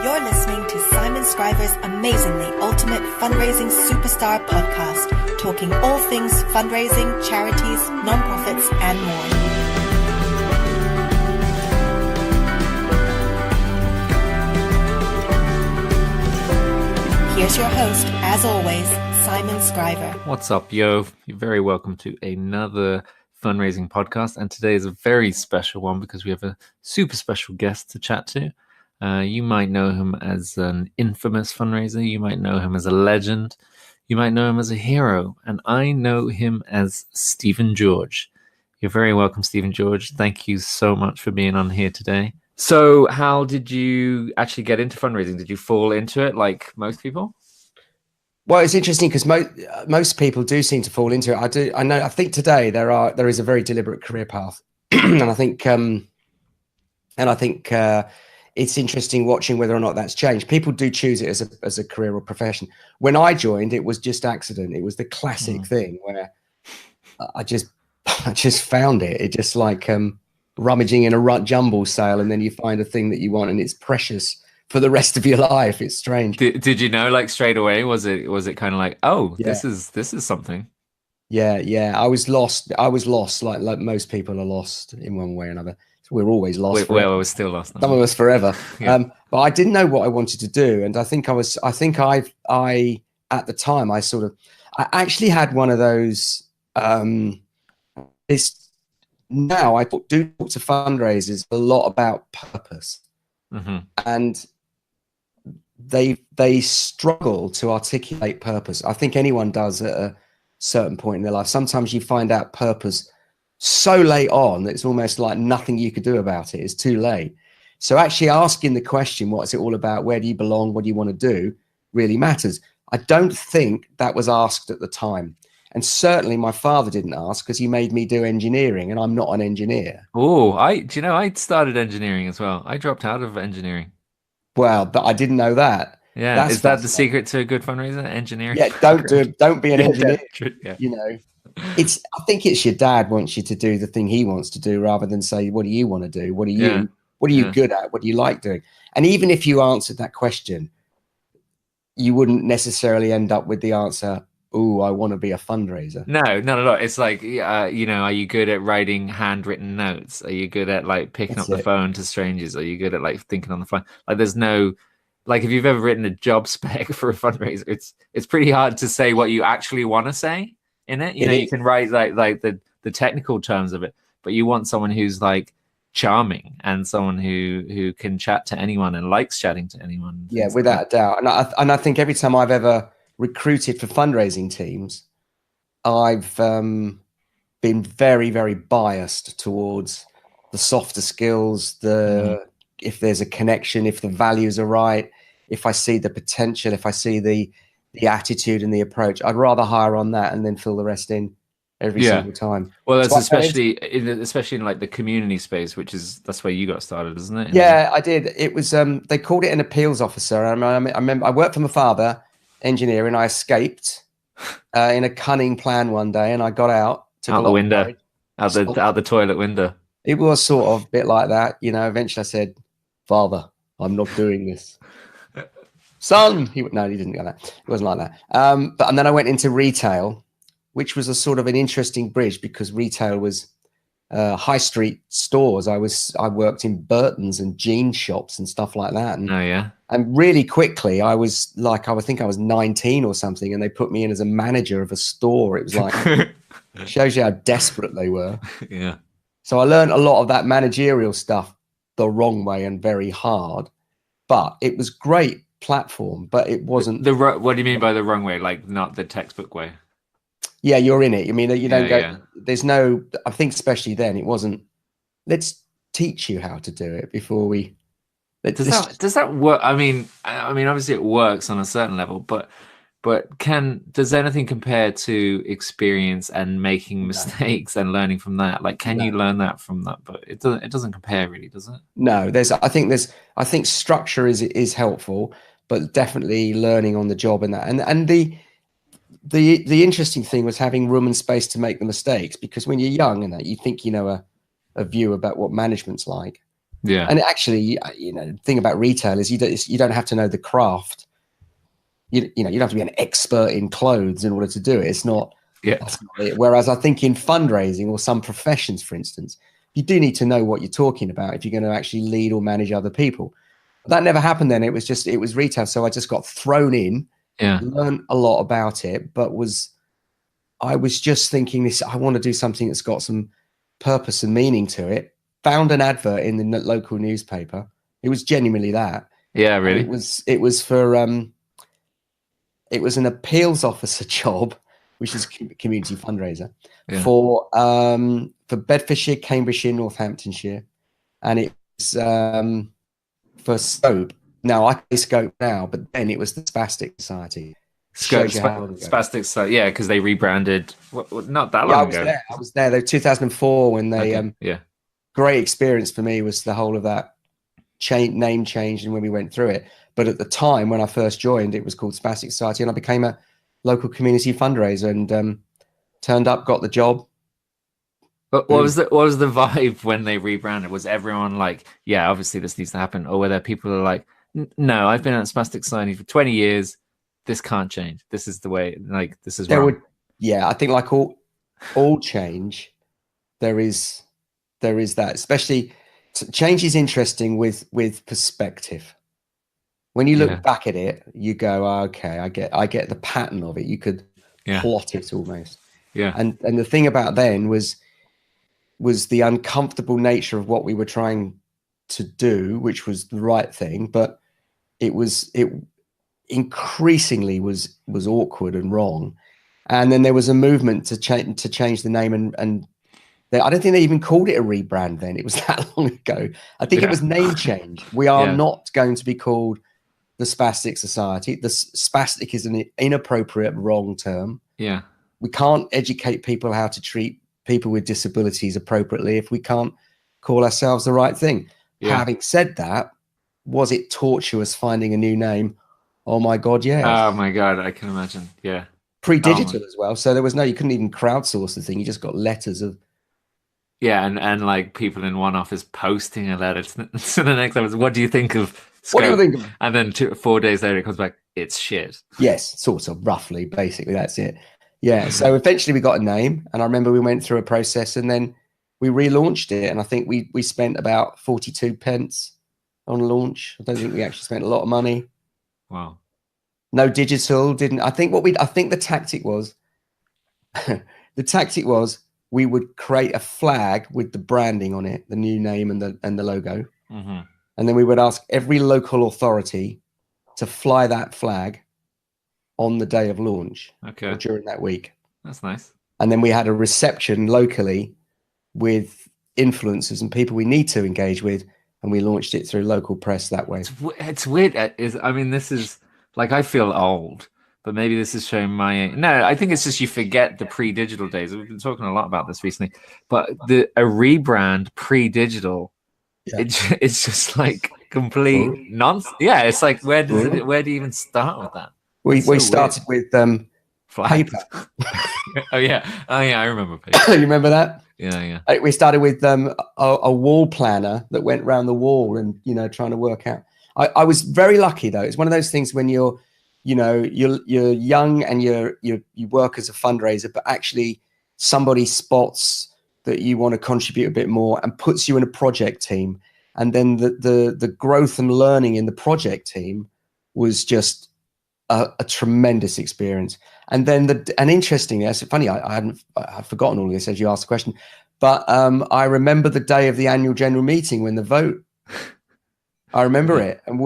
You're listening to Simon Scriver's amazingly ultimate fundraising superstar podcast, talking all things fundraising, charities, nonprofits, and more. Here's your host, as always, Simon Scriver. What's up, yo? You're very welcome to another fundraising podcast, and today is a very special one because we have a super special guest to chat to. You might know him as an infamous fundraiser. You might know him as a legend. You might know him as a hero. And I know him as Stephen George. You're very welcome, Stephen George. Thank you so much for being on here today. So how did you actually get into fundraising? Did you fall into it like most people? Well, it's interesting because most people do seem to fall into it. I think today there is a very deliberate career path. and I think it's interesting watching whether or not that's changed. People do choose it as a career or profession. When I joined, it was just accident. It was the classic thing where I just found it. It just like rummaging in a jumble sale, and then you find a thing that you want, and it's precious for the rest of your life. It's strange. Did you know like straight away? Was it kind of like, oh, yeah, this is something? Yeah. I was lost like most people are lost in one way or another. We're always lost. We're still lost now. Some of us forever. Yeah. But I didn't know what I wanted to do, and I at the time I actually had one of those. Now I do talk to fundraisers a lot about purpose, and they struggle to articulate purpose. I think anyone does at a certain point in their life. Sometimes you find out purpose so late on that it's almost like nothing you could do about it. It's too late. So actually asking the question, what's it all about? Where do you belong? What do you want to do? Really matters. I don't think that was asked at the time. And certainly my father didn't ask because he made me do engineering, and I'm not an engineer. Oh, I started engineering as well. I dropped out of engineering. Well, but I didn't know that. Yeah. Is that the secret to a good fundraiser? Engineering? Yeah. Don't be an engineer. Yeah. You know, I think it's your dad wants you to do the thing he wants to do rather than say, what do you want to do? What are you good at? What do you like doing? And even if you answered that question, you wouldn't necessarily end up with the answer, oh, I want to be a fundraiser. No, not at all. It's like, are you good at writing handwritten notes? Are you good at like picking up the phone to strangers? Are you good at like thinking on the fly? Like there's no, like if you've ever written a job spec for a fundraiser, it's pretty hard to say what you actually want to say in it. You can write like the technical terms of it, but you want someone who's like charming and someone who can chat to anyone and likes chatting to anyone. Yeah, without a doubt. And I think every time I've ever recruited for fundraising teams, I've been very, very biased towards the softer skills, if there's a connection, if the values are right, if I see the potential, if I see the attitude and the approach, I'd rather hire on that and then fill the rest in every single time. Well, that's especially in like the community space, that's where you got started, isn't it? Yeah, I did. It was they called it an appeals officer. I remember I worked for my father, engineer, and I escaped in a cunning plan one day, and I got out the window, out the toilet window. It was sort of a bit like that, Eventually, I said, "Father, I'm not doing this." Son, he didn't go that. It wasn't like that. And then I went into retail, which was a sort of an interesting bridge because retail was high street stores. I worked in Burton's and jean shops and stuff like that. And, and really quickly, I think I was 19 or something, and they put me in as a manager of a store. It was like, shows you how desperate they were. Yeah. So I learned a lot of that managerial stuff the wrong way and very hard, but it was great platform, but it wasn't. What do you mean by the wrong way? Like not the textbook way? Yeah, you're in it. I mean, you don't go. Yeah. There's no. I think especially then it wasn't. Let's teach you how to do it before we. Does that work? I mean, obviously it works on a certain level, but does anything compare to experience and making mistakes and learning from that? Like, can you learn that from that? But it doesn't compare really, does it? No, I think structure is helpful, but definitely learning on the job and that. And the interesting thing was having room and space to make the mistakes, because when you're young and that, you think you know a view about what management's like. Yeah. And actually, the thing about retail is you don't have to know the craft. You don't have to be an expert in clothes in order to do it. It's not. Yeah. That's not it. Whereas I think in fundraising or some professions, for instance, you do need to know what you're talking about if you're going to actually lead or manage other people. But that never happened then. It was retail. So I just got thrown in, learned a lot about it, but I was just thinking I want to do something that's got some purpose and meaning to it. Found an advert in the local newspaper. It was genuinely that. Yeah, really. And it was for it was an appeals officer job, which is community fundraiser for Bedfordshire, Cambridgeshire, Northamptonshire, and it's for Scope. Now I say Scope now, but then it was the Spastic Society. Spastic Society, yeah, because they rebranded not that long ago. I was there. Though 2004 when they great experience for me was the whole of that name change and when we went through it. But at the time when I first joined, it was called Spastic Society, and I became a local community fundraiser and turned up, got the job. But what was the vibe when they rebranded? Was everyone like, yeah, obviously this needs to happen, or were there people who are like, no, I've been at Spastic Society for 20 years. This can't change. This is the way. Like this is wrong. I think like all change, there is that. Especially change is interesting with perspective. When you look back at it, you go, oh, okay, I get the pattern of it. You could plot it almost. Yeah. And the thing about then was the uncomfortable nature of what we were trying to do, which was the right thing, but it increasingly was awkward and wrong. And then there was a movement to change the name, and I don't think they even called it a rebrand then. It was that long ago. I think it was name change. We are not going to be called the Spastic Society. The spastic is an inappropriate, wrong term. Yeah. We can't educate people how to treat people with disabilities appropriately if we can't call ourselves the right thing. Yeah. Having said that, was it tortuous finding a new name? Oh my God, yes. Oh my God, I can imagine. Yeah. Pre-digital as well. So you couldn't even crowdsource the thing. You just got letters of. Yeah, and like people in one office posting a letter to the next office. What do you think of Scope? What do you think of? And then 4 days later it comes back, it's shit. Yes, sort of, roughly, basically, that's it. Yeah, so eventually we got a name, and I remember we went through a process, and then we relaunched it, and I think we spent about 42 pence on launch. I don't think we actually spent a lot of money. Wow. No digital, didn't. I think the tactic was, we would create a flag with the branding on it, the new name and the logo. Mm-hmm. And then we would ask every local authority to fly that flag on the day of launch or during that week. That's nice. And then we had a reception locally with influencers and people we need to engage with, and we launched it through local press that way. It's weird. This is like, I feel old, but maybe this is showing my age. No, I think it's just you forget the pre-digital days. We've been talking a lot about this recently, but a rebrand pre-digital, it's just like complete nonsense. Yeah, it's like where do you even start with that? We started with paper. Oh yeah, I remember paper. You remember that? Yeah. We started with a wall planner that went around the wall and trying to work out. I was very lucky though. It's one of those things when you're young and you work as a fundraiser, but actually somebody spots that you want to contribute a bit more and puts you in a project team, and then the growth and learning in the project team was just a tremendous experience. And then interestingly, it's funny, I've forgotten all of this as you asked the question, but I remember the day of the annual general meeting when the vote. I remember it, and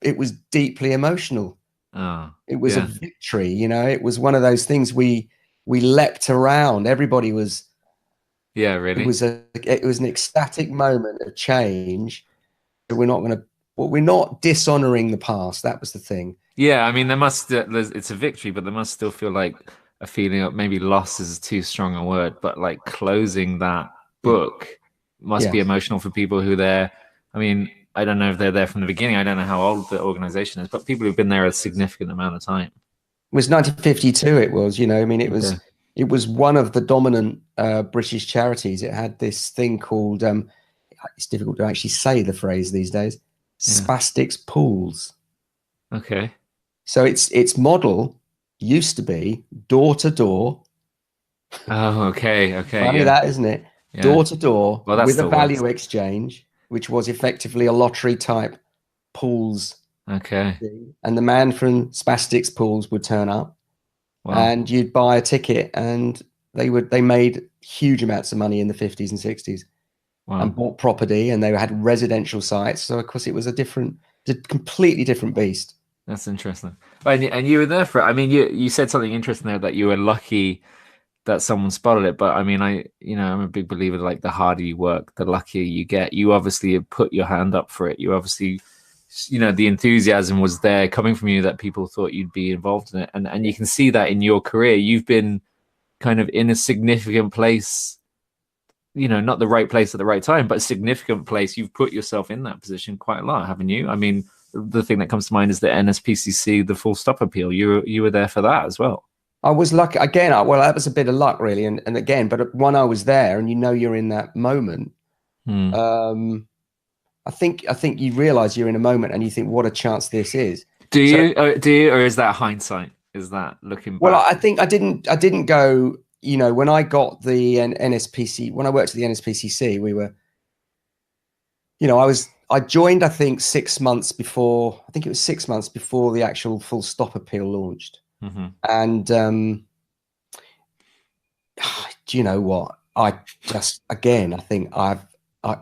it was deeply emotional. It was a victory, It was one of those things we leapt around. Everybody was. Yeah, really. It was an ecstatic moment of change. We're not dishonoring the past. That was the thing. Yeah, I mean, it's a victory, but there must still feel like a feeling of maybe loss is too strong a word, but like closing that book must be emotional for people who there. I mean, I don't know if they're there from the beginning. I don't know how old the organization is, but people who've been there a significant amount of time. It was 1952. It was, it was one of the dominant British charities. It had this thing called, it's difficult to actually say the phrase these days. Spastics pools. Okay. So its model used to be door to door. Oh, okay. Funny that, isn't it? Yeah. Door to door Well, that with a still value works. exchange, which was effectively a lottery type pools. Okay. thing. And the man from Spastics Pools would turn up, Wow. and you'd buy a ticket, and they made huge amounts of money in the 50s and 60s. Wow. And bought property, and they had residential sites. So of course it was a completely different beast. That's interesting. And you were there for it. I mean, you said something interesting there, that you were lucky that someone spotted it. But I mean, I'm a big believer, like, the harder you work, the luckier you get. You obviously have put your hand up for it. You obviously, the enthusiasm was there coming from you, that people thought you'd be involved in it. And you can see that in your career. You've been kind of in a significant place, not the right place at the right time, but a significant place. You've put yourself in that position quite a lot, haven't you? I mean, the thing that comes to mind is the NSPCC, the Full Stop appeal. You were there for that as well. I was lucky again. Well, that was a bit of luck, really, and again, but when I was there, and you're in that moment, I think you realize you're in a moment, and you think, what a chance this is. Do you, or is that hindsight? Is that looking back? Well, I think I didn't go. When I got the NSPC, when I worked at the NSPCC, we were, I joined, I think 6 months before. I think it was 6 months before the actual Full Stop appeal launched. Mm-hmm. And do you know what? I just, again, I think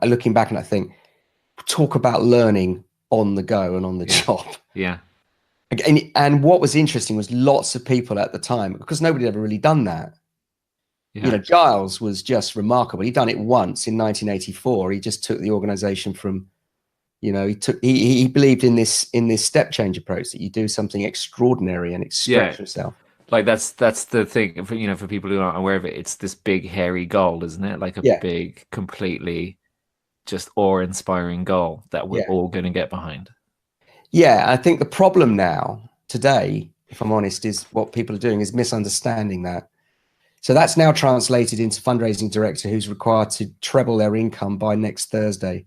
looking back, and I think, talk about learning on the go and on the job. Yeah. And what was interesting was lots of people at the time, because nobody had ever really done that. Yeah. Giles was just remarkable. He'd done it once in 1984. He just took the organization from, he believed in this step change approach, that you do something extraordinary and stretch yourself. Like that's the thing for people who aren't aware of it. It's this big hairy goal, isn't it? Like a big, completely just awe-inspiring goal that we're all going to get behind. Yeah, I think the problem now today, if I'm honest, is what people are doing is misunderstanding that. So that's now translated into fundraising director who's required to treble their income by next Thursday,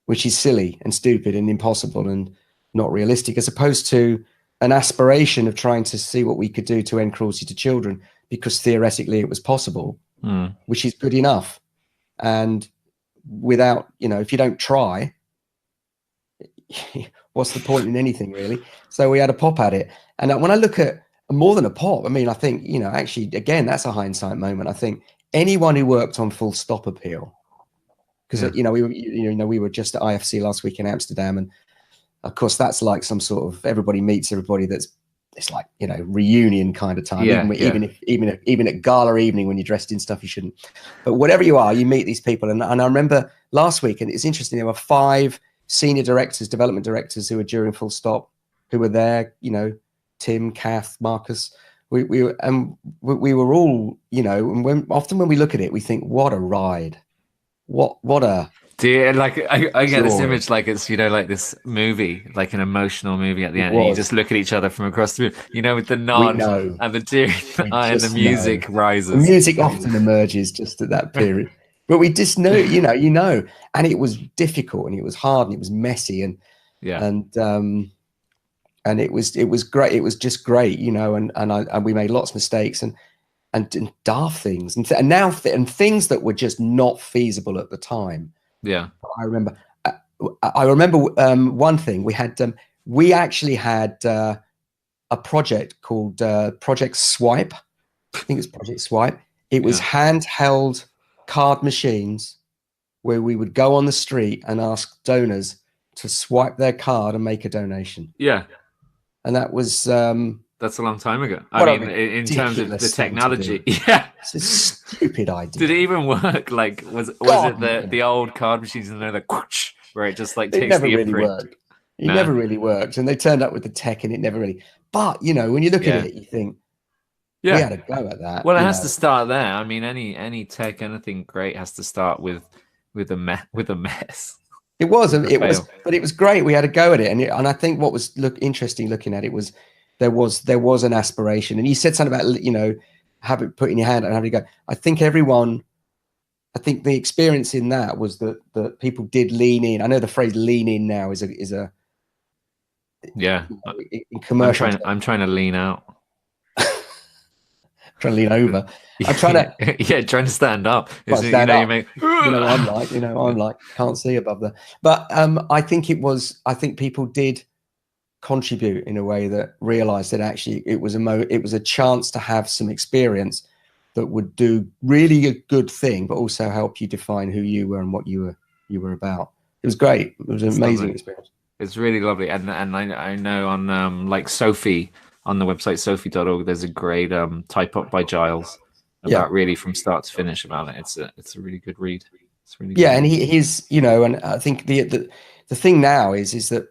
which is silly and stupid and impossible and not realistic, as opposed to an aspiration of trying to see what we could do to end cruelty to children, because theoretically it was possible, which is good enough. And without, if you don't try, what's the point in anything, really? So we had a pop at it. And when I look at more than a pop, I mean, I think, actually, again, that's a hindsight moment. I think anyone who worked on Full Stop appeal, because, we were just at IFC last week in Amsterdam. And of course, that's like some sort of everybody meets everybody. It's like, reunion kind of time, even at gala evening when you're dressed in stuff you shouldn't. But whatever you are, you meet these people. And I remember last week, and it's interesting, there were 5 senior directors, development directors who were during Full Stop, who were there, Tim, Kath, Marcus. We were all, and often when we look at it, we think, what a ride. What a... Like I get this image, like it's like this movie, like an emotional movie at the end, and you just look at each other from across the room, with the nod and the tear in the eye, and the music rises. The music often emerges just at that period, but we just know, and it was difficult, and it was hard, and it was messy, and it was great. It was just great, and we made lots of mistakes and daft things, and things that were just not feasible at the time. Yeah, I remember one thing. We actually had a project called Project Swipe. I think it's Project Swipe. It was handheld card machines where we would go on the street and ask donors to swipe their card and make a donation. Yeah, and that was that's a long time ago. I mean, in terms of the technology, it's a stupid idea. Did it even work? Like, was it the old card machines and the whoosh, where it just like takes never the really worked. It never really worked, and they turned up with the tech, and it never really. But when you look at it, you think, we had a go at that. Well, it has to start there. I mean, any tech, anything great has to start with a mess. It was, but it was great. We had a go at it, and I think what was interesting looking at it was. There was an aspiration, and you said something about have it put in your hand and having to go. I think everyone I think the experience in that was that people did lean in. I know the phrase "lean in" now is a yeah. in commercial. I'm trying to lean out. Trying to lean over. I'm trying to trying to stand up. Stand up. You make I'm like can't see above the. But I think people did contribute in a way that realized that actually it was a chance to have some experience that would do really a good thing, but also help you define who you were and what you were about. It was great. It was an amazing experience. It's really lovely. And I know on like Sophie, on the website sophie.org, there's a great type up by Giles about really from start to finish about it. It's a really good read. It's really good. And he's and I think the thing now is that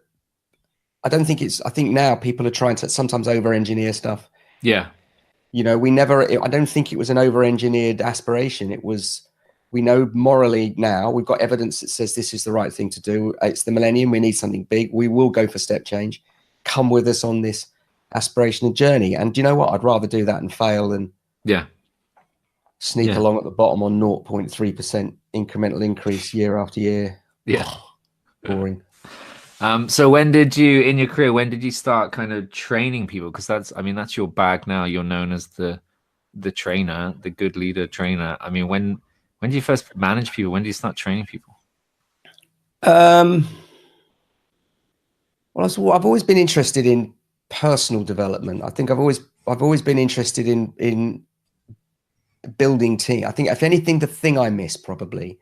I think now people are trying to sometimes over-engineer stuff. Yeah. I don't think it was an over-engineered aspiration. We know morally now, we've got evidence that says this is the right thing to do. It's the millennium. We need something big. We will go for step change. Come with us on this aspirational journey. And do you know what? I'd rather do that and fail than sneak along at the bottom on 0.3% incremental increase year after year. Yeah. Boring. So when did you start kind of training people? Because that's your bag now. You're known as the trainer, the good leader trainer. I mean, when did you first manage people? When did you start training people? Well, I've always been interested in personal development. I think I've always been interested in building team. I think if anything, the thing I miss probably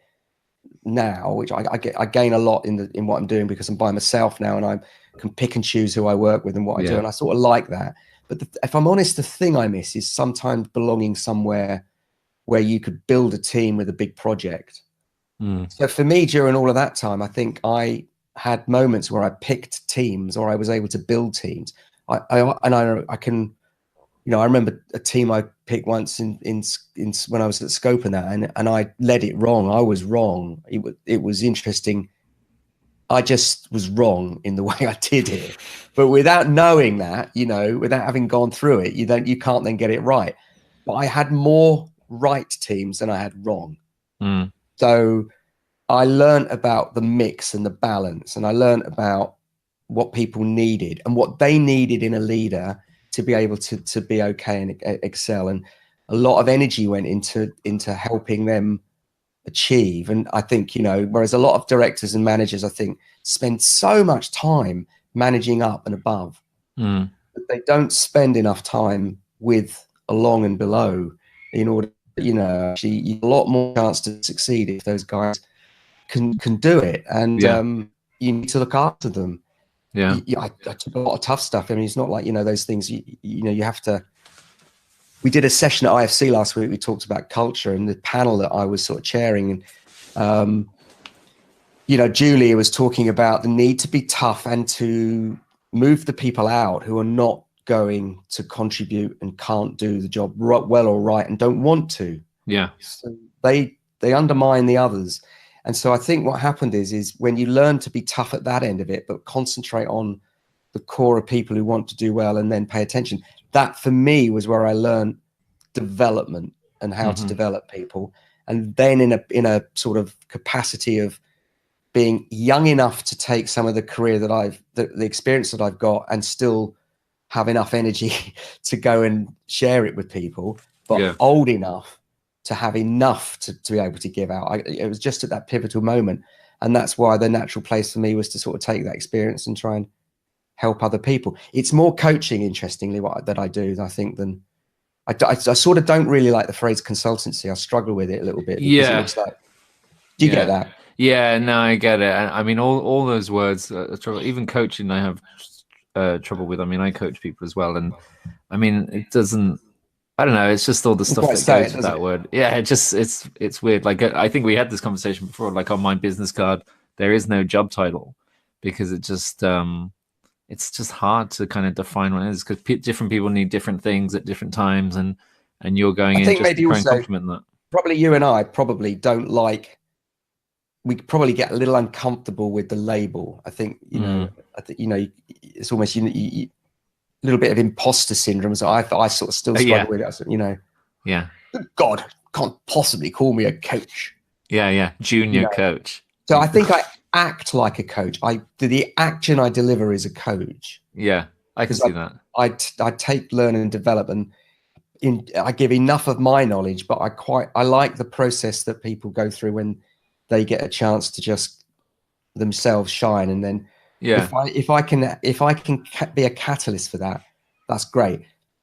now, which I gain a lot in what I'm doing because I'm by myself now and I can pick and choose who I work with and what I do, and I sort of like that. But if I'm honest, the thing I miss is sometimes belonging somewhere where you could build a team with a big project. So for me, during all of that time, I think I had moments where I picked teams or I was able to build teams. I remember a team I picked once in when I was at Scope and that, and I led it wrong. I was wrong. It was interesting. I just was wrong in the way I did it. But without knowing that, without having gone through it, you can't then get it right. But I had more right teams than I had wrong. So I learned about the mix and the balance, and I learned about what people needed and what they needed in a leader to be able to be okay and excel. And a lot of energy went into helping them achieve. And I think, whereas a lot of directors and managers, I think, spend so much time managing up and above, but they don't spend enough time with along and below in order, actually you have a lot more chance to succeed if those guys can do it. And you need to look after them. I took a lot of tough stuff. I mean, it's not like, those things, you have to. We did a session at IFC last week. We talked about culture, and the panel that I was sort of chairing, and, Julia was talking about the need to be tough and to move the people out who are not going to contribute and can't do the job well or right and don't want to. Yeah. So they undermine the others. And so I think what happened is when you learn to be tough at that end of it, but concentrate on the core of people who want to do well and then pay attention, that for me was where I learned development and how to develop people. And then in a sort of capacity of being young enough to take some of the career that the experience that I've got and still have enough energy to go and share it with people, but old enough to have enough to be able to give out. It was just at that pivotal moment. And that's why the natural place for me was to sort of take that experience and try and help other people. It's more coaching, interestingly, that I do, I think, than I sort of don't really like the phrase consultancy. I struggle with it a little bit. It looks like, do you get that? Yeah, no, I get it. I mean, all those words, even coaching, I have trouble with. I mean, I coach people as well. And I mean, it doesn't, I don't know. It's just all the stuff that goes with that word. Yeah, it's weird. Like, I think we had this conversation before, like on my business card, there is no job title because it's just hard to kind of define what it is because different people need different things at different times. And you're going in just to try and complement that. Probably you and I probably don't like, we probably get a little uncomfortable with the label. I think, it's almost, a little bit of imposter syndrome. So I sort of still struggle with it. Yeah. God, can't possibly call me a coach. Yeah. Junior coach. So I think I act like a coach. The action I deliver is a coach. Yeah, I can see that. I take, learn, and develop, and I give enough of my knowledge, but I like the process that people go through when they get a chance to just themselves shine. And then if I can be a catalyst for that, that's great.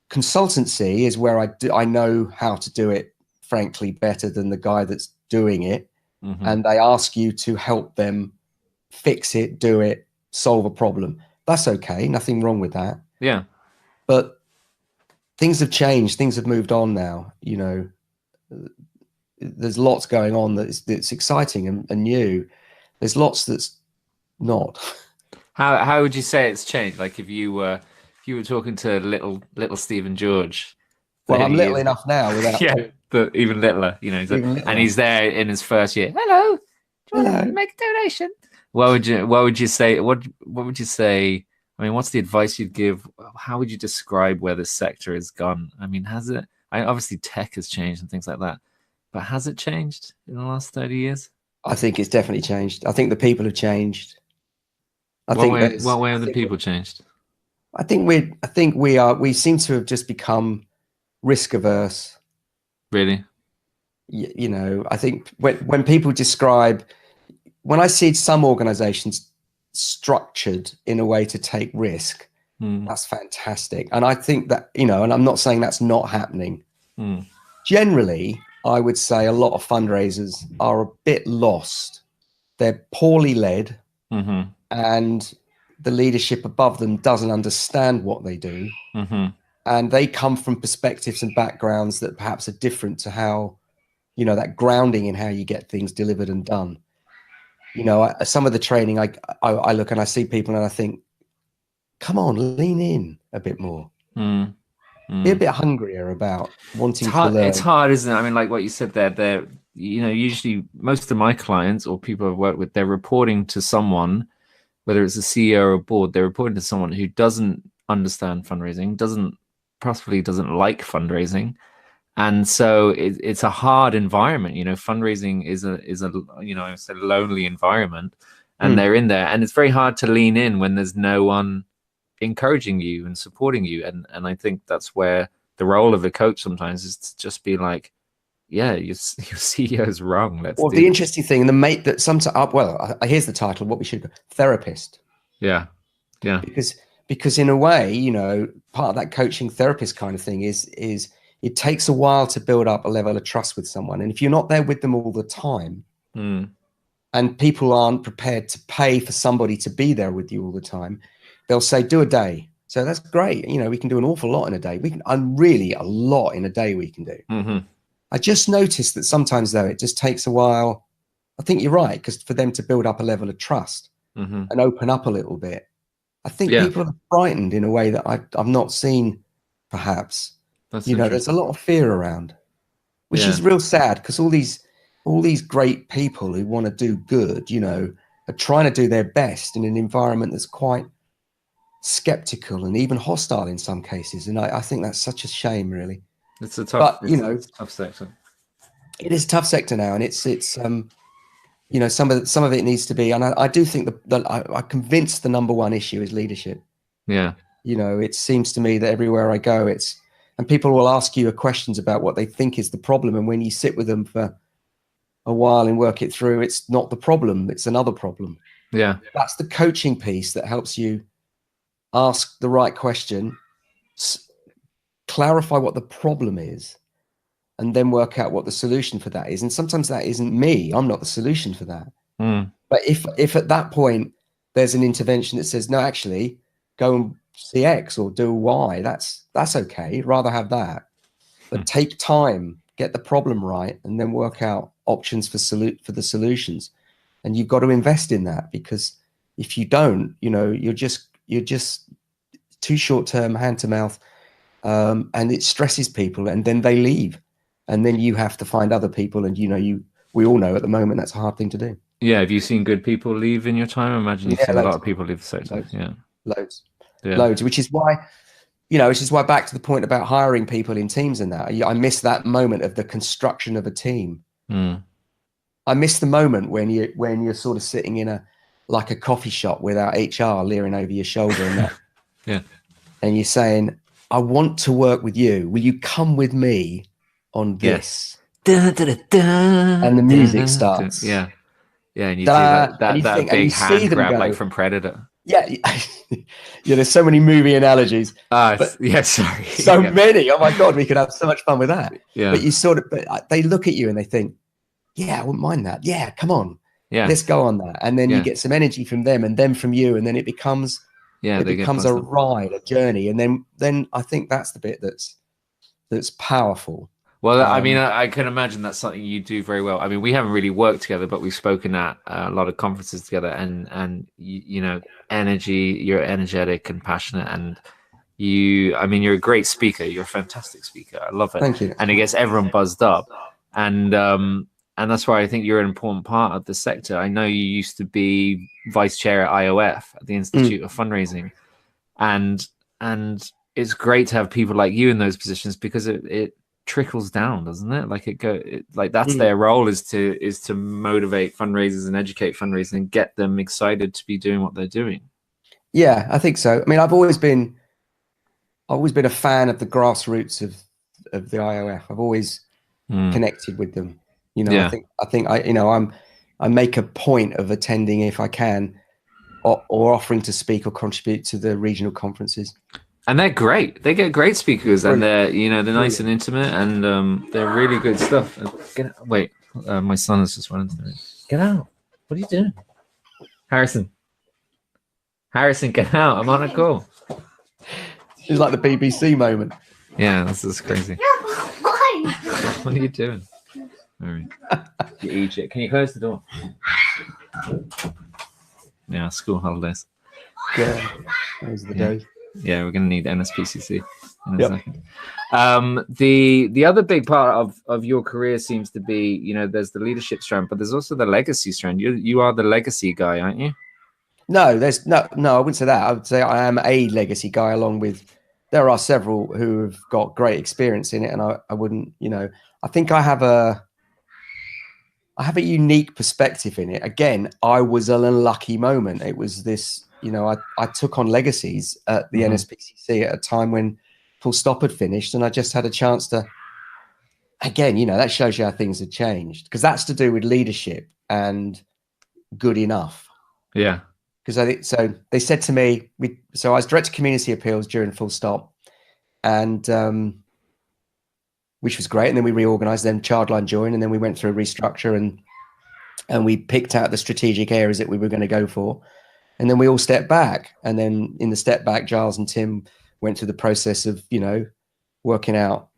Consultancy is where I know how to do it, frankly, better than the guy that's doing it. Mm-hmm. And they ask you to help them fix it, do it, solve a problem. That's okay. Nothing wrong with that. Yeah. But things have changed. Things have moved on now. There's lots going on that's exciting and new. There's lots that's not. How would you say it's changed? Like if you were talking to little Stephen George. Well, I'm little enough now without. But even littler, and he's there in his first year. Hello, do you want to make a donation? What would you say? What would you say? I mean, what's the advice you'd give? How would you describe where this sector has gone? I mean, has it? Obviously, tech has changed and things like that, but has it changed in the last 30 years? I think it's definitely changed. I think the people have changed. What way have the people changed? I think we seem to have just become risk averse. Really? I think when people describe, when I see some organizations structured in a way to take risk, that's fantastic. And I think that, and I'm not saying that's not happening. Generally, I would say a lot of fundraisers are a bit lost. They're poorly led, and the leadership above them doesn't understand what they do. And they come from perspectives and backgrounds that perhaps are different to how, that grounding in how you get things delivered and done. Some of the training, I look and I see people and I think, come on, lean in a bit more. Be a bit hungrier about wanting to learn. It's hard, isn't it? I mean, like what you said there, usually most of my clients or people I've worked with, they're reporting to someone, whether it's a CEO or a board, they're reporting to someone who doesn't understand fundraising, possibly doesn't like fundraising, and so it's a hard environment. Fundraising is a it's a lonely environment, and they're in there, and it's very hard to lean in when there's no one encouraging you and supporting you. And I think that's where the role of a coach sometimes is to just be like, yeah, your CEO's wrong. The interesting thing, and the mate that sometimes here's the title, what we should go, therapist. Yeah. Because in a way, part of that coaching therapist kind of thing is it takes a while to build up a level of trust with someone. And if you're not there with them all the time, and people aren't prepared to pay for somebody to be there with you all the time, they'll say, do a day. So that's great. We can do an awful lot in a day. Really a lot in a day we can do. I just noticed that sometimes, though, it just takes a while. I think you're right, because for them to build up a level of trust and open up a little bit. I think people are frightened in a way that I've not seen, perhaps. There's a lot of fear around, which is real sad, because all these great people who want to do good, are trying to do their best in an environment that's quite skeptical and even hostile in some cases. And I think that's such a shame, really. It's a tough, it's a tough sector. It is a tough sector now, and it's some of it needs to be. And I do think that I'm convinced the number one issue is leadership. Yeah. It seems to me that everywhere I go, and people will ask you questions about what they think is the problem, and when you sit with them for a while and work it through, it's not the problem; it's another problem. Yeah. That's the coaching piece that helps you ask the right question, clarify what the problem is, and then work out what the solution for that is. And sometimes that isn't me. I'm not the solution for that. But if at that point there's an intervention that says, no, actually go and see X or do Y, that's okay. I'd rather have that. But take time, get the problem right, and then work out options for the solutions. And you've got to invest in that, because if you don't, you're just too short-term, hand to mouth. And it stresses people, and then they leave, and then you have to find other people. And we all know at the moment that's a hard thing to do. Yeah. Have you seen good people leave in your time? I imagine you've seen a lot of people leave the sector. Loads. Which is why, back to the point about hiring people in teams and that, I miss that moment of the construction of a team. I miss the moment when you're sort of sitting in a coffee shop without HR leering over your shoulder and that. Yeah. And you're saying, I want to work with you. Will you come with me on this? Da, da, da, da, And the music da, starts. Yeah. Yeah. And you do Da, that and you think, and big you see hand them grab go, like from Predator. Yeah. Yeah. There's so many movie analogies. But Yeah. Sorry. so many. Oh my God, we could have so much fun with that. Yeah. But but they look at you and they think, yeah, I wouldn't mind that. Yeah, come on. Yeah. Let's go on that. And then you get some energy from them and then from you. And then it becomes a ride, a journey. And then I think that's the bit that's powerful. Well, I mean, I can imagine that's something you do very well. I mean, we haven't really worked together, but we've spoken at a lot of conferences together, and you know, energy, you're energetic and passionate, and you're a great speaker. You're a fantastic speaker. I love it. Thank you. And it gets everyone buzzed up. And that's why I think you're an important part of the sector. I know you used to be vice chair at IOF, at the Institute of Fundraising. And it's great to have people like you in those positions, because it trickles down, doesn't it? Like that's their role, is to motivate fundraisers and educate fundraisers and get them excited to be doing what they're doing. Yeah, I think so. I mean, I've always been a fan of the grassroots of the IOF. I've always connected with them. You know, I think I make a point of attending if I can, or offering to speak or contribute to the regional conferences. And they're great. They get great speakers, and they're nice and intimate, and they're really good stuff. Wait, my son has just run into me. Get out! What are you doing, Harrison? Harrison, get out! I'm on a call. It's like the BBC moment. Yeah, this is crazy. What are you doing? All right. You idiot. Can you close the door? Yeah, school holidays. Yeah, those are the days. Yeah, we're going to need NSPCC in a second. The other big part of your career seems to be, you know, there's the leadership strand, but there's also the legacy strand. You are the legacy guy, aren't you? No, there's no, I wouldn't say that. I would say I am a legacy guy, along with, there are several who have got great experience in it. And I wouldn't, you know, I think I have a unique perspective in it. Again, I was an unlucky moment. It was this, you know, I took on legacies at the NSPCC at a time when Full Stop had finished, and I just had a chance to, again, you know, that shows you how things have changed, because that's to do with leadership and good enough. Yeah. Because I think, so they said to me, so I was director of community appeals during Full Stop, and which was great. And then we reorganized, then Childline joined, and then we went through a restructure, and we picked out the strategic areas that we were going to go for. And then we all stepped back. And then in the step back, Giles and Tim went through the process of, you know, working out,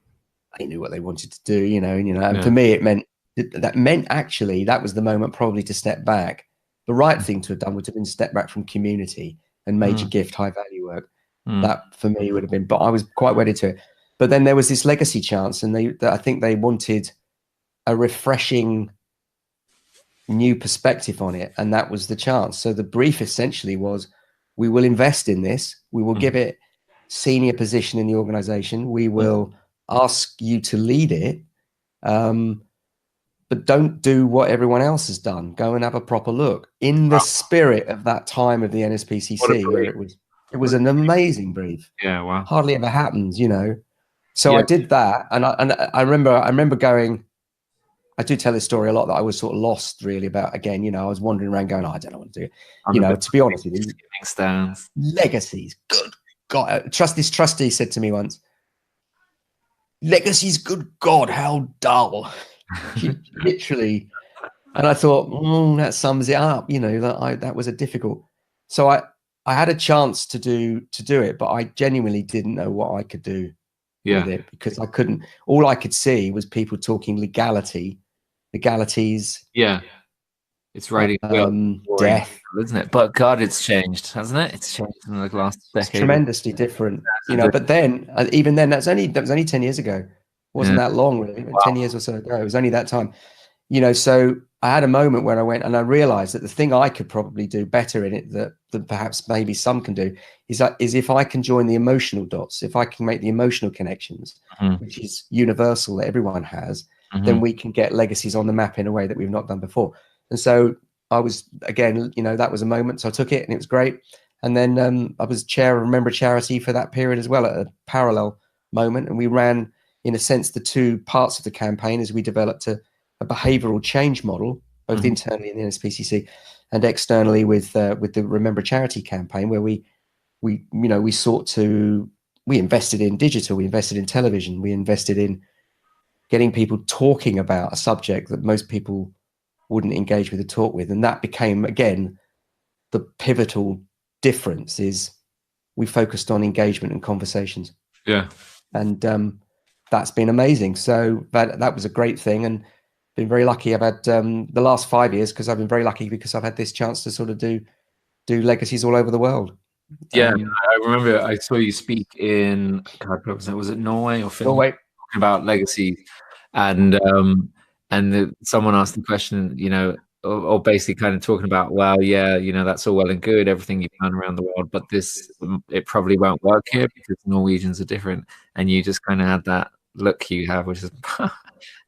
they knew what they wanted to do, you know, and for me, that meant actually, that was the moment probably to step back. The right thing to have done would have been step back from community and major gift, high value work. That for me would have been, but I was quite wedded to it. But then there was this legacy chance, and I think they wanted a refreshing new perspective on it, and that was the chance. So the brief essentially was, we will invest in this, we will give it senior position in the organization, we will ask you to lead it, but don't do what everyone else has done. Go and have a proper look, in the spirit of that time of the NSPCC, where it was an amazing brief. Yeah, wow. Hardly ever happens, you know. So I did that, and I remember going, I do tell this story a lot, that I was sort of lost really about, again, you know, I was wandering around going, I don't know what to do. You know, to be honest with you, stands. Legacies, good God. This trustee said to me once, legacies, good God, how dull. Literally. And I thought, that sums it up, you know, that was a difficult. So I had a chance to do it, but I genuinely didn't know what I could do with it, because I couldn't, all I could see was people talking legalities. Yeah. It's writing death, isn't it? But God, it's changed, hasn't it? It's changed in the last decade. It's tremendously different, you know. But then, even then, that was only 10 years ago. It wasn't that long, really. 10 years or so ago. It was only that time, you know. So I had a moment where I went and I realized that the thing I could probably do better in it, that perhaps maybe some can do, is if I can join the emotional dots, if I can make the emotional connections, which is universal, that everyone has, then we can get legacies on the map in a way that we've not done before. And so I was, again, that was a moment. So I took it and it was great. And then I was chair of Remember Charity for that period as well, at a parallel moment. And we ran, in a sense, the two parts of the campaign as we developed a behavioural change model, both internally in the NSPCC and externally with the Remember Charity campaign, where we invested in digital, we invested in television, we invested in getting people talking about a subject that most people wouldn't engage with or talk with. And that became, again, the pivotal difference is we focused on engagement and conversations. Yeah. And that's been amazing. So that was a great thing, and been very lucky. I've had the last 5 years, because I've been very lucky because I've had this chance to sort of do legacies all over the world. Yeah, I remember I saw you speak in, God, was it Norway or Finland? Norway. Talking about legacy, and someone asked the question, or basically kind of talking about, well, yeah, that's all well and good, everything you've done around the world, but it probably won't work here because Norwegians are different. And you just kind of had that look you have, which is,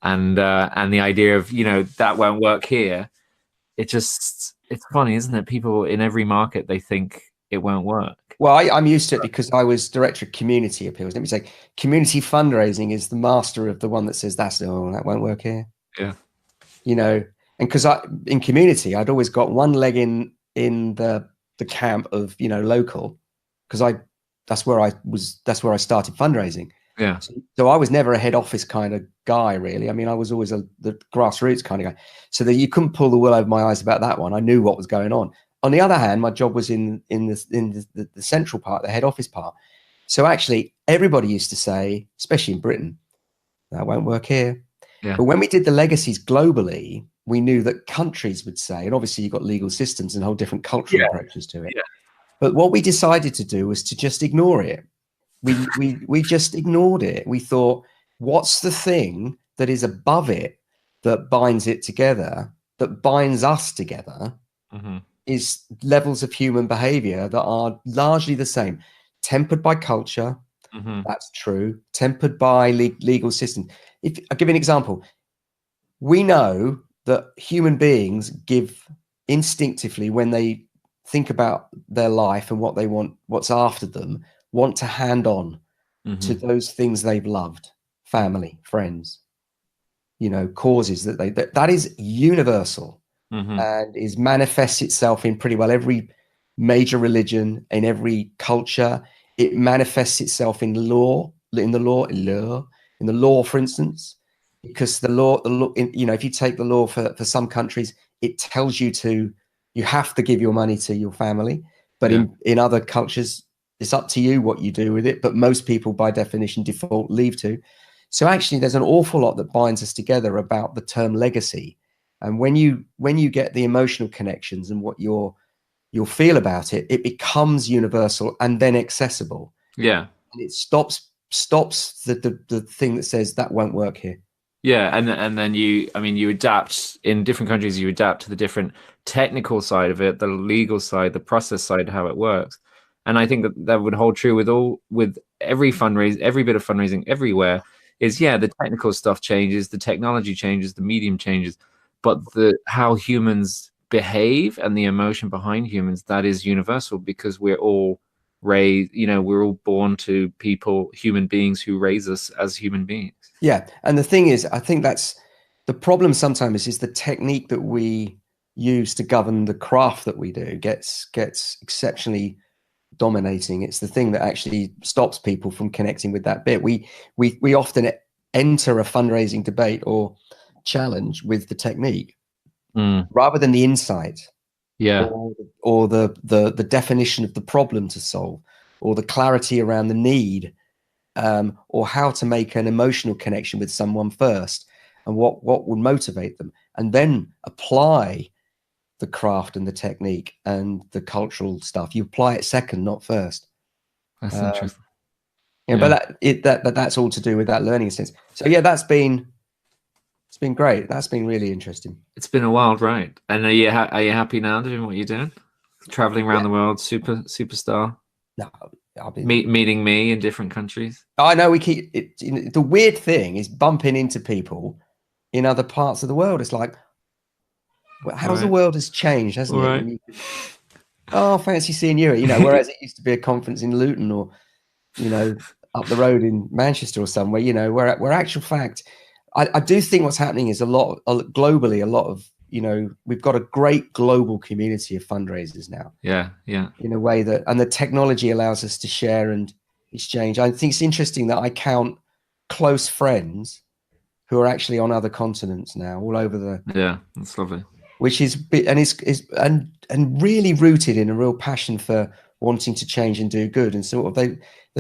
and the idea of, that won't work here. It's funny, isn't it? People in every market, they think it won't work. Well, I'm used to it because I was director of community appeals. Let me say, community fundraising is the master of the one that says that won't work here. Yeah. And because in community, I'd always got one leg in the camp of, local, because that's where I started fundraising. Yeah. So I was never a head office kind of guy, really. I mean, I was always the grassroots kind of guy. So that you couldn't pull the wool over my eyes about that one. I knew what was going on. On the other hand, my job was in the central part, the head office part. So actually, everybody used to say, especially in Britain, that won't work here. Yeah. But when we did the legacies globally, we knew that countries would say, and obviously you've got legal systems and whole different cultural approaches to it. Yeah. But what we decided to do was to just ignore it. We just ignored it. We thought, what's the thing that is above it, that binds it together, that binds us together, is levels of human behavior that are largely the same, tempered by culture. That's true. Tempered by legal systems. If I'll give you an example, we know that human beings give instinctively, when they think about their life and what they want, what's after them, want to hand on to those things they've loved, family, friends, causes that is universal. And manifests itself in pretty well every major religion, in every culture. It manifests itself in the law, for instance, because the law, if you take the law for some countries, it tells you you have to give your money to your family, but in other cultures, it's up to you what you do with it. But most people, by definition, default leave to. So actually, there's an awful lot that binds us together about the term legacy. And when you get the emotional connections and what you'll feel about it, it becomes universal and then accessible. Yeah. And it stops the thing that says that won't work here. Yeah, and then you adapt in different countries. You adapt to the different technical side of it, the legal side, the process side, how it works. And I think that would hold true with every fundraise, every bit of fundraising everywhere. Is the technical stuff changes, the technology changes, the medium changes, but how humans behave and the emotion behind humans, that is universal, because we're all raised, we're all born to human beings who raise us as human beings. Yeah. And the thing is, I think that's the problem sometimes, is the technique that we use to govern the craft that we do gets exceptionally dominating. It's the thing that actually stops people from connecting with that bit. We often enter a fundraising debate or challenge with the technique rather than the insight, or the definition of the problem to solve, or the clarity around the need, or how to make an emotional connection with someone first, and what would motivate them, and then apply the craft and the technique and the cultural stuff. You apply it second, not first. That's interesting. But that's all to do with that learning sense. So it's been great. That's been really interesting. It's been a wild ride. And are you happy now doing what you're doing? Traveling around the world, superstar. No, I'll be meeting me in different countries. I know we keep it. The weird thing is bumping into people in other parts of the world. It's like, well, how the world has changed, hasn't it? Right. Oh, fancy seeing you. Whereas it used to be a conference in Luton or, up the road in Manchester or somewhere, where actual fact, I do think what's happening is globally, a lot of, we've got a great global community of fundraisers now. Yeah. In a way and the technology allows us to share and exchange. I think it's interesting that I count close friends who are actually on other continents now, all over Yeah, that's lovely. Which is and really rooted in a real passion for wanting to change and do good, and sort of they've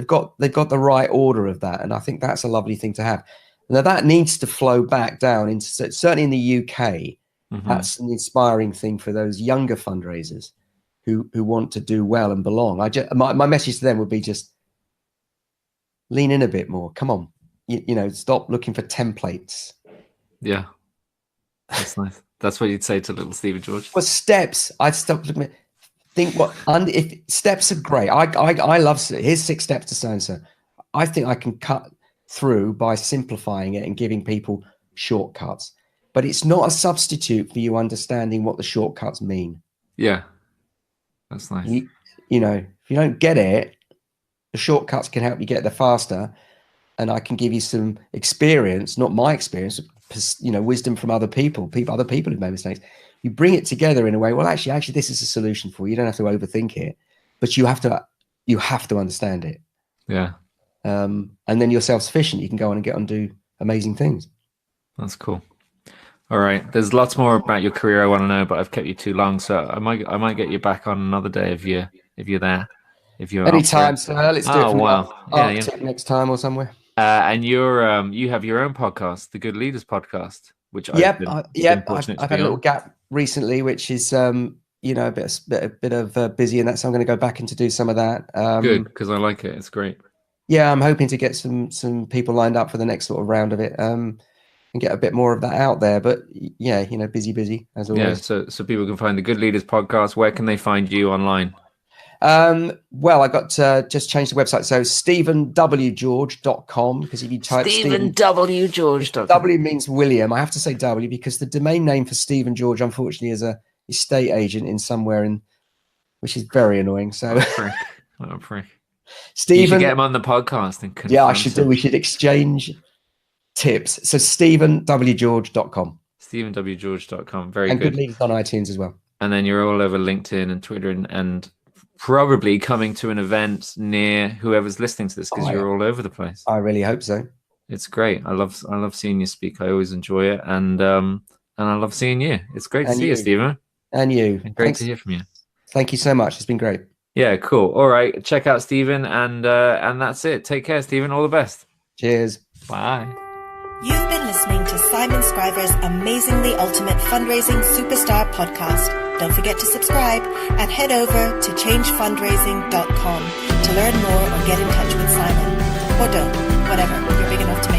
got the right order of that, and I think that's a lovely thing to have. Now that needs to flow back down into, certainly in the UK. That's an inspiring thing for those younger fundraisers who want to do well and belong. My message to them would be just lean in a bit more. Come on, stop looking for templates. Yeah, that's nice. That's what you'd say to little Stephen George. Well, steps. I'd stop looking at. Think if steps are great. I love. Here's 6 steps to so and so. I think I can cut through by simplifying it and giving people shortcuts. But it's not a substitute for you understanding what the shortcuts mean. Yeah, that's nice. If you don't get it, the shortcuts can help you get there faster. And I can give you some experience, not my experience, wisdom from other people who've made mistakes. You bring it together in a way. Well, actually, this is a solution for you. You don't have to overthink it, but you have to understand it. Yeah. And then you're self-sufficient. You can go on and get on and do amazing things. That's cool. All right. There's lots more about your career I want to know, but I've kept you too long, so I might get you back on another day if you're there. If you're anytime, sir. Let's do it from Arctic next time or somewhere. And you have your own podcast, the Good Leaders podcast, which I've had a little gap recently, which is a bit of busy, and that's I'm going to go back and to do some of that. Good, because I like it. It's great. Yeah, I'm hoping to get some people lined up for the next sort of round of it, and get a bit more of that out there. But yeah, busy as always. Yeah, so people can find the Good Leaders podcast. Where can they find you online? Well, I got just changed the website, so stephenwgeorge.com, because if you type stephenwgeorge.com, W means William. I have to say W because the domain name for Stephen George, unfortunately, is a estate agent in somewhere which is very annoying. So what a prick. Stephen, you should get him on the podcast and I should do. We should exchange tips. So stephenwgeorge.com. stephenwgeorge.com. Very and good. Good Leaders on iTunes as well. And then you're all over LinkedIn and Twitter and probably coming to an event near whoever's listening to this, because you're all over the place. I really hope so. It's great. I love seeing you speak. I always enjoy it, and I love seeing you. It's great to see you, Stephen. And you. Great to hear from you. Thank you so much. It's been great. Yeah, cool. All right, check out Stephen, and that's it. Take care, Stephen. All the best. Cheers. Bye. You've been listening to Simon Scriver's Amazingly Ultimate Fundraising Superstar podcast. Don't forget to subscribe and head over to changefundraising.com to learn more or get in touch with Simon. Or don't. Whatever. You're big enough to